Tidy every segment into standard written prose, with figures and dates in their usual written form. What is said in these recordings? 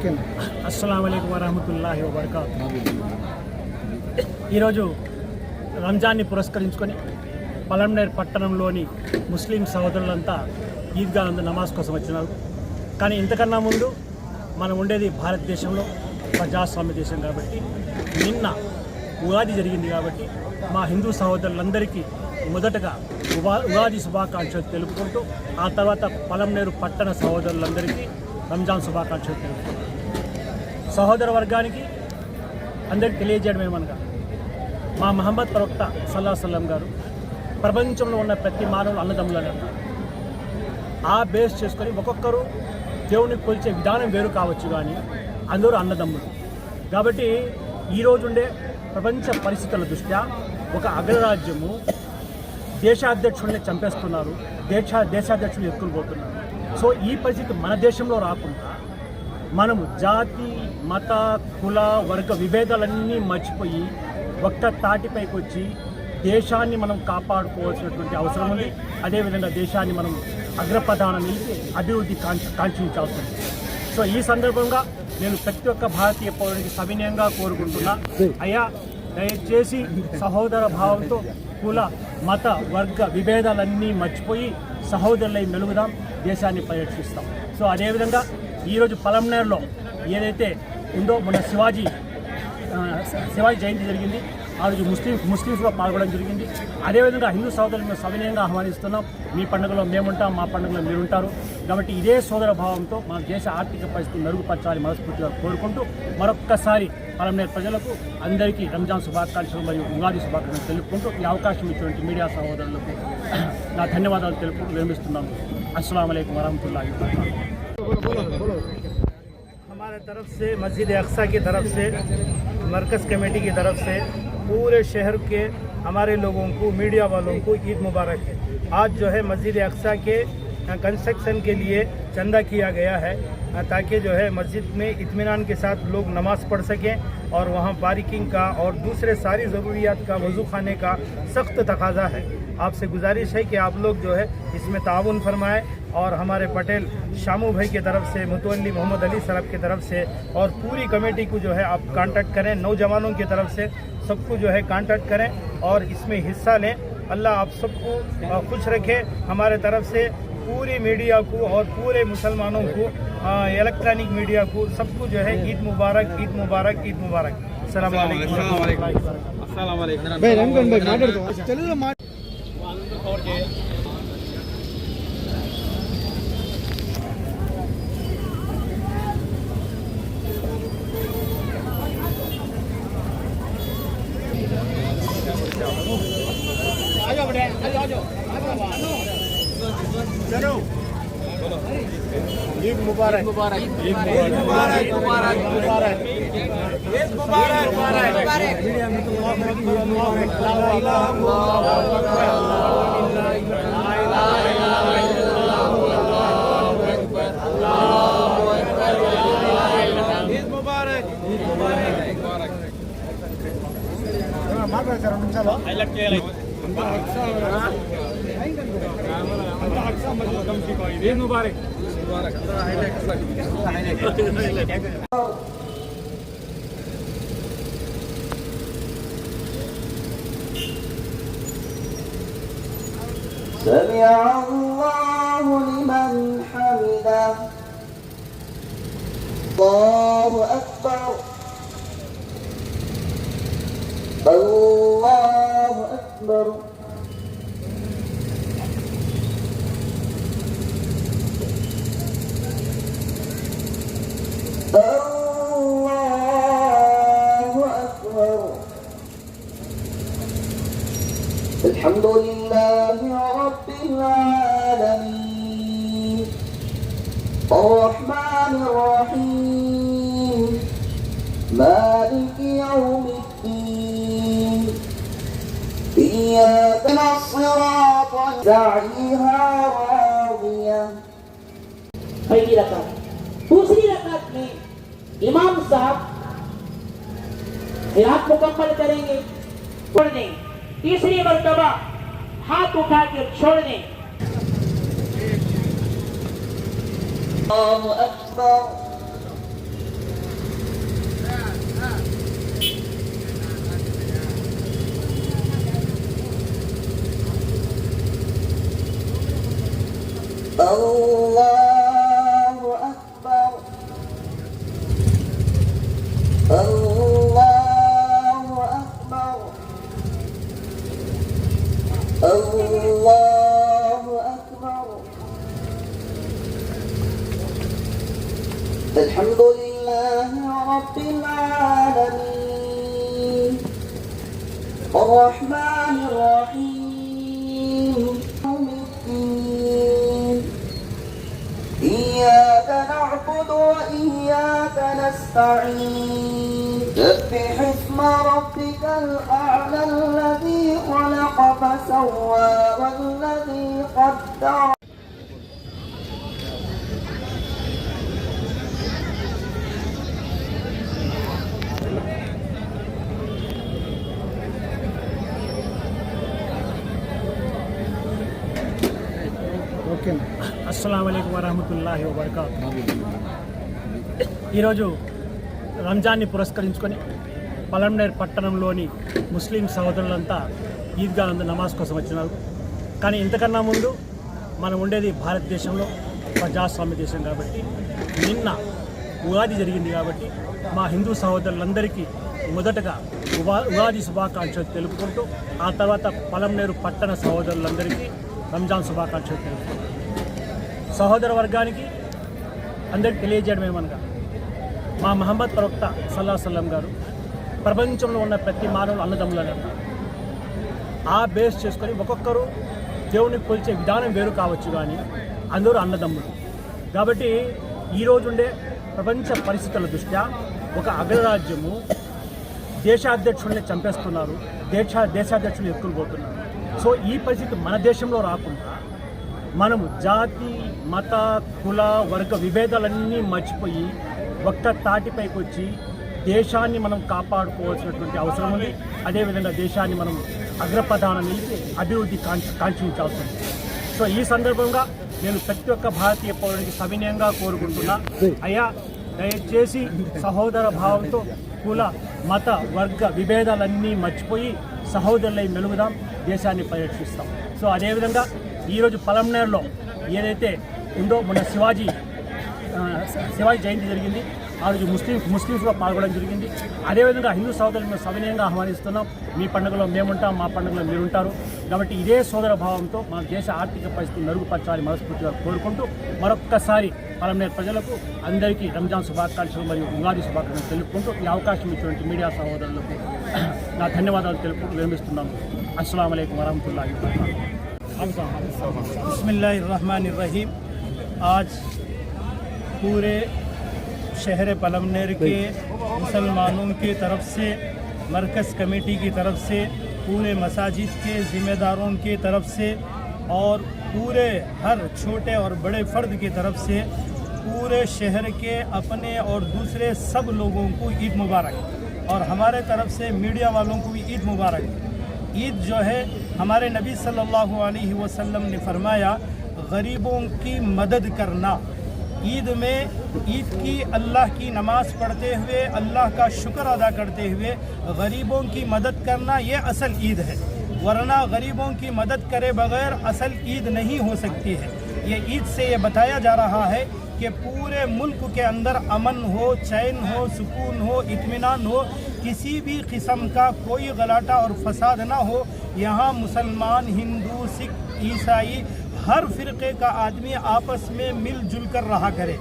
अस्सलाम वालेकुम वरहमतुल्लाहि वबरकातुहू। ఈరోజు రంజాన్ని పురస్కరించుకొని పలమనేర్ పట్టణంలోని ముస్లిం సహోదరులంతా ఈద్గా నమాజ్ కోసం వచ్చినారు. కానీ ఇంతకన్నా ముందు మనం ఉండేది భారతదేశంలో ప్రజాస్వామ్య దేశం కాబట్టి నిన్న ఉగాది జరిగింది కాబట్టి మా హిందూ సహోదరులందరికీ మొదటగా ఉగాది శుభాకాంక్షలు తెలుపుకుంటూ ఆ తర్వాత పలమనేరు పట్టణ సహోదరులందరికీ రంజాన్ శుభాకాంక్షలు తెలుపుకుంటాం. సహోదర వర్గానికి అందరికీ తెలియజేయడం ఏమనగా మా మహమ్మద్ ప్రవక్త సల్లల్లాహు అలైహి వసల్లం గారు ప్రపంచంలో ఉన్న ప్రతి మానవులు అన్నదమ్ములని అన్నారు. ఆ బేస్ చేసుకొని ఒక్కొక్కరు దేవుని కొలిచే విధానం వేరు కావచ్చు, కానీ అందరూ అన్నదమ్ములు. కాబట్టి ఈరోజు ఉండే ప్రపంచ పరిస్థితుల దృష్ట్యా ఒక అగ్రరాజ్యము దేశాధ్యక్షుడిని చంపేస్తున్నారు, దేశాధ్యక్షులు ఎత్తుకుపోతున్నారు. సో ఈ పరిస్థితి మన దేశంలో రాకుండా మనము జాతి మత కుల వర్గ విభేదాలన్నీ మర్చిపోయి ఒక్క తాటిపైకి వచ్చి దేశాన్ని మనం కాపాడుకోవాల్సినటువంటి అవసరం ఉంది. అదేవిధంగా దేశాన్ని మనం అగ్రప్రధాన నిలిపి అభివృద్ధి కాంక్షించాల్సి ఉంది. సో ఈ సందర్భంగా నేను ప్రతి ఒక్క భారతీయ పౌరుడికి సవినయంగా కోరుకుంటున్నా, అయ్యా దయచేసి సహోదర భావంతో కుల మత వర్గ విభేదాలన్నీ మర్చిపోయి సహోదరులై మెలుగుదాం, దేశాన్ని పరిరక్షిస్తాం. సో అదేవిధంగా ఈరోజు పలమనేరులో ఏదైతే ఉందో మన శివాజీ జయంతి జరిగింది. ఆ రోజు ముస్లిమ్స్లో పాల్గొనడం జరిగింది. అదేవిధంగా హిందూ సోదరులు మేము సవినయంగా ఆహ్వానిస్తున్నాం. మీ పండుగలో మేముంటాం, మా పండుగలో మీరుంటారు. కాబట్టి ఇదే సోదర భావంతో మన దేశ ఆర్థిక పరిస్థితి మెరుగుపరచాలని మనస్ఫూర్తిగా కోరుకుంటూ మరొక్కసారి పలమనేరు ప్రజలకు అందరికీ రంజాన్ శుభాకాంక్షలు మరియు ఉగాది శుభాకాంక్షలు తెలుపుకుంటూ ఈ అవకాశం ఇచ్చినటువంటి మీడియా సహోదరులకు నా ధన్యవాదాలు తెలుపుకుంటూ విరమిస్తున్నాను. अस्सलाम वालेकुम वरहमतुल्लाहि वबरकातुहू। हमारे तरफ से मस्जिद अक्सा की तरफ से मरकज़ कमेटी की तरफ से पूरे शहर के हमारे लोगों को मीडिया वालों को ईद मुबारक है। आज जो है मस्जिद अक्सा के कंस्ट्रक्शन के लिए चंदा किया गया है ताकि जो है मस्जिद में इत्मीनान के साथ लोग नमाज़ पढ़ सकें और वहाँ पार्किंग का और दूसरे सारी ज़रूरियात का वज़ू खाने का सख्त तकाजा है। आपसे गुजारिश है कि आप लोग जो है इसमें ताउन फरमाएं और हमारे पटेल शामू भाई की तरफ से मुतवल्ली मोहम्मद अली साहब की तरफ से और पूरी कमेटी को जो है आप कांटेक्ट करें, नौजवानों की तरफ से सबको जो है कांटेक्ट करें और इसमें हिस्सा लें। अल्लाह आप सबको खुश रखे। हमारे तरफ से पूरी मीडिया को और पूरे मुसलमानों को इलेक्ट्रॉनिक मीडिया को सबको जो है ईद मुबारक, ईद मुबारक, ईद मुबारक। अस्सलाम वालेकुम। चलो ईद मुबारक, मुबारक, ईद मुबारक, मुबारक, मुबारक, ईद मुबारक, मुबारक। ईद मुबारक, سمع الله لمن حمده الله أكبر الله أكبر الله أكبر الحمد لله رب العالمين الرحمن الرحيم مالك يوم الدين إياك الصراط سعيها راضية। पहली रकात, दूसरी रकात में इमाम साहब क़िरात मुकम्मल करेंगे, छोड़ दें। तीसरी मर्तबा हाथ उठा के छोड़ दें। الله أكبر لله رب العالمين الرحمن الرحيم يوم الدين إياك نعبد وإياك نستعين سبح اسم ربك الأعلى الذي خلق فسوى والذي قدر. అస్సలాము అలైకుం వరహమతుల్లాహి వబరకాతుహు. ఈరోజు రంజాన్ని పురస్కరించుకొని పలంనేర్ పట్టణంలోని ముస్లిం సహోదరులంతా ఈద్గా నందు నమాజ్ కోసం వచ్చినారు. కానీ ఇంతకన్నా ముందు మనం ఉండేది భారతదేశంలో ప్రజాస్వామ్య దేశం కాబట్టి నిన్న ఉగాది జరిగింది కాబట్టి మా హిందూ సహోదరులందరికీ మొదటగా ఉగాది శుభాకాంక్షలు తెలుపుకుంటూ ఆ తర్వాత పలంనేరు పట్టణ సహోదరులందరికీ రంజాన్ శుభాకాంక్షలు తెలుపుకుంటాం. సహోదర వర్గానికి అందరికి తెలియజేయడం ఏమనగా మా మహమ్మద్ ప్రవక్త సల్లల్లాహు అలైహి వసల్లం గారు ప్రపంచంలో ఉన్న ప్రతి మానవులు అన్నదమ్ములని అన్నారు. ఆ బేస్ చేసుకొని ఒక్కొక్కరు దేవుని కొలిచే విధానం వేరు కావచ్చు, కానీ అందరూ అన్నదమ్ములు. కాబట్టి ఈరోజు ఉండే ప్రపంచ పరిస్థితుల దృష్ట్యా ఒక అగ్రరాజ్యము దేశాధ్యక్షుడిని చంపేస్తున్నారు, దేశాధ్యక్షులు ఎక్కులు పోతున్నారు. సో ఈ పరిస్థితి మన దేశంలో రాకుండా మనము జాతి మత కుల వర్గ విభేదాలన్నీ మర్చిపోయి ఒక్క తాటిపైకి వచ్చి దేశాన్ని మనం కాపాడుకోవాల్సినటువంటి అవసరం ఉంది. అదేవిధంగా దేశాన్ని మనం అగ్రప్రధానం నిలిచి అభివృద్ధి కాంక్షించాల్సి ఉంది. సో ఈ సందర్భంగా నేను ప్రతి ఒక్క భారతీయ పౌరుడికి సవినయంగా కోరుకుంటున్నా, అయ్యా దయచేసి సహోదర భావంతో కుల మత వర్గ విభేదాలన్నీ మర్చిపోయి సహోదరులై మెలుగుదాం, దేశాన్ని పరిరక్షిస్తాం. సో అదేవిధంగా ఈరోజు పలంనేరులో ఏదైతే ఉందో మొన్న శివాజీ జయంతి జరిగింది. ఆ రోజు ముస్లిమ్స్లో పాల్గొనడం జరిగింది. అదేవిధంగా హిందూ సోదరులను మేము సవినయంగా ఆహ్వానిస్తున్నాం. మీ పండుగలో మేముంటాం, మా పండుగలో మీరుంటారు. కాబట్టి ఇదే సోదర భావంతో మన దేశ ఆర్థిక పరిస్థితి మెరుగుపరచాలి మనస్ఫూర్తిగా కోరుకుంటూ మరొక్కసారి పలంనేరు ప్రజలకు అందరికీ రంజాన్ శుభాకాంక్షలు మరియు ఉగాది శుభాకాంక్షలు తెలుపుకుంటూ ఈ అవకాశం ఇచ్చినటువంటి మీడియా సహోదరులకు నా ధన్యవాదాలు తెలుపుకుంటూ విరమిస్తున్నాము. అస్సలాము అలైకుం వరహమతుల్లాహి వబరకాతుహు. बिस्मिल्लाहिर्रहमानिर्रहीम। आज पूरे शहर पलमनेर के मुसलमानों की तरफ से मरकज़ कमेटी की तरफ से पूरे मसाजिद के ज़िम्मेदारों की तरफ से और पूरे हर छोटे और बड़े फ़र्द की तरफ से पूरे शहर के अपने और दूसरे सब लोगों को ईद मुबारक, और हमारे तरफ से मीडिया वालों को भी ईद मुबारक। ईद जो है हमारे नबी सल्लल्लाहु अलैहि वसल्लम ने फरमाया गरीबों की मदद करना। ईद में ईद की अल्लाह की नमाज पढ़ते हुए अल्लाह का शुक्र अदा करते हुए गरीबों की मदद करना ये असल ईद है, वरना गरीबों की मदद करे बगैर असल ईद नहीं हो सकती है। ये ईद से ये बताया जा रहा है कि पूरे मुल्क के अंदर अमन हो, चैन हो, सुकून हो, इत्मीनान हो, किसी भी किस्म का कोई गलाटा और फसाद ना हो। यहाँ मुसलमान, हिंदू, सिख, ईसाई हर फ़िरक़े का आदमी आपस में मिलजुल कर रहा करे।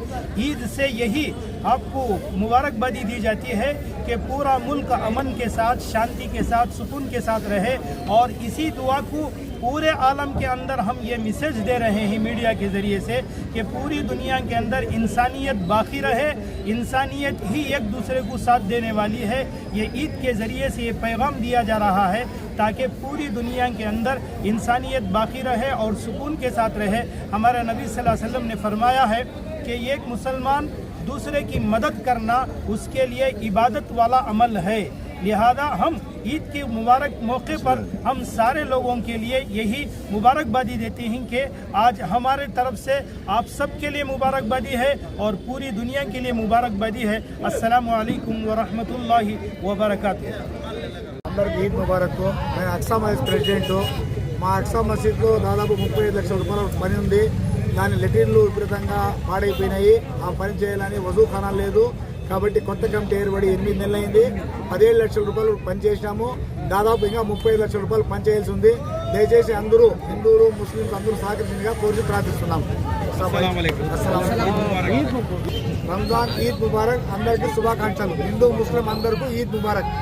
ईद से यही आपको मुबारकबादी दी जाती है कि पूरा मुल्क अमन के साथ, शांति के साथ, सुकून के साथ रहे। और इसी दुआ को पूरे आलम के अंदर हम ये मैसेज दे रहे हैं मीडिया के ज़रिए से कि पूरी दुनिया के अंदर इंसानियत बाकी रहे। इंसानियत ही एक दूसरे को साथ देने वाली है। ये ईद के ज़रिए से ये पैगाम दिया जा रहा है ताकि पूरी दुनिया के अंदर इंसानियत बाकी रहे और सुकून के साथ रहे। हमारा नबी सल्लल्लाहु अलैहि वसल्लम ने फरमाया है कि एक मुसलमान दूसरे की मदद करना उसके लिए इबादत वाला अमल है। लिहाजा हम ईद के मुबारक मौके पर हम सारे लोगों के लिए यही मुबारकबादी देते हैं कि आज हमारे तरफ से आप सब के लिए मुबारकबादी है और पूरी दुनिया के लिए मुबारकबादी है। अस्सलामु अलैकुम वरहमतुल्लाहि वबरकातुहू। అందరికీ ఈద్ ముబారక్। నేను అక్సా మసీద్ ప్రెసిడెంట్। మా అక్సా మసీద్లో దాదాపు 35 లక్షల రూపాయల పని ఉంది. దాని లెటిన్లు విపరీతంగా పాడైపోయినాయి. ఆ పని చేయాలని వజూఖానా లేదు కాబట్టి కొత్త కమిటీ ఏర్పడి 8 నెలలు అయింది. 17 లక్షల రూపాయలు పని చేసినాము. దాదాపు ఇంకా 35 లక్షల రూపాయలు పని చేయాల్సి ఉంది. దయచేసి అందరూ హిందువులు ముస్లింస్ అందరూ సహకరించిగా కోరి ప్రార్థిస్తున్నాము. రంజాన్ ఈద్ ముబారక్, అందరికీ శుభాకాంక్షలు. హిందూ ముస్లిం అందరికీ ఈద్ ముబారక్.